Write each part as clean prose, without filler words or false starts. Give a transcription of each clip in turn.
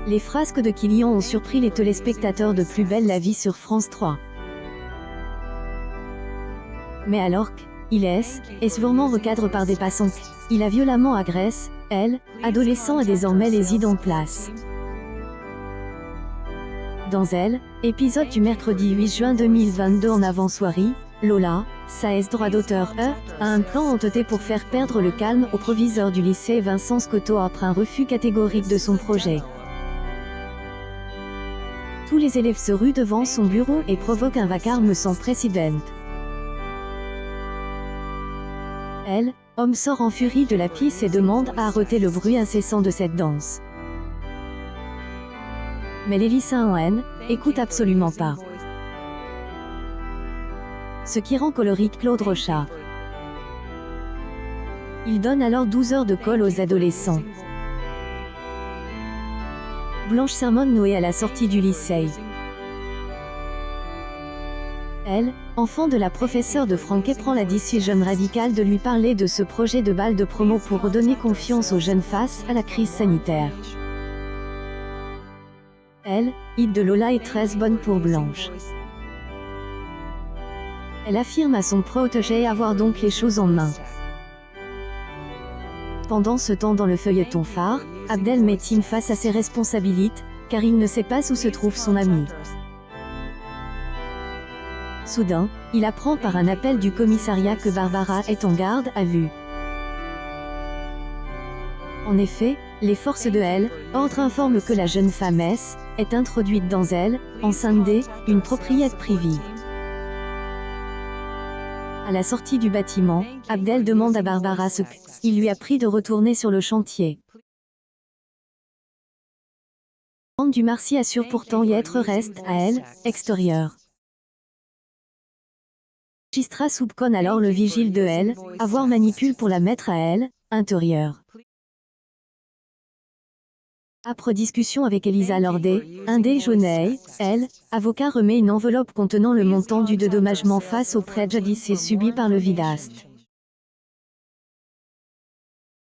Les frasques de Kilian ont surpris les téléspectateurs de Plus belle la vie sur France 3. Mais alors qu'il est sûrement recadré par des passants. Il a violemment agressé, elle, adolescent a désormais les idées en place. Dans Elle, épisode du mercredi 8 juin 2022 en avant-soirée, Lola, sa droit d'auteur, a un plan entêté pour faire perdre le calme au proviseur du lycée Vincent Scotto après un refus catégorique de son projet. Tous les élèves se ruent devant son bureau et provoquent un vacarme sans précédent. Elle, homme sort en furie de la pièce et demande à arrêter le bruit incessant de cette danse. Mais les lycéens en haine, écoutent absolument pas. Ce qui rend colérique Claude Rochat. Il donne alors 12 heures de colle aux adolescents. Blanche sermonne Noé à la sortie du lycée. Elle, enfant de la professeure de Franquet, prend la décision radicale de lui parler de ce projet de bal de promo pour redonner confiance aux jeunes face à la crise sanitaire. Elle, hit de Lola est très bonne pour Blanche. Elle affirme à son protégé avoir donc les choses en main. Pendant ce temps dans le feuilleton phare, Abdel met Tim face à ses responsabilités, car il ne sait pas où se trouve son ami. Soudain, il apprend par un appel du commissariat que Barbara est en garde à vue. En effet, les forces de l'ordre informent que la jeune femme est introduite dans enceinte une propriété privée. À la sortie du bâtiment, Abdel demande à Barbara ce qu'il lui a pris de retourner sur le chantier. Dumarcy assure pourtant y être reste à extérieur. Le magistrat soupçonne alors le vigile de avoir manipulé pour la mettre à intérieur. Après discussion avec Elisa Lordet, un déjeuner, avocat remet une enveloppe contenant le montant du dédommagement face au préjudice subi par le vidéaste.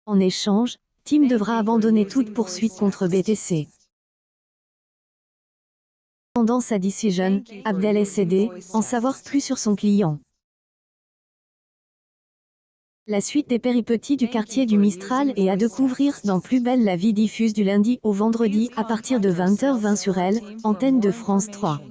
En échange, Tim devra abandonner toute poursuite contre BTC. Pendant sa décision, Abdel est cédé, en savoir plus sur son client. La suite des péripéties du quartier du Mistral est à découvrir dans Plus belle la vie, diffuse du lundi au vendredi à partir de 20h20 sur antenne de France 3.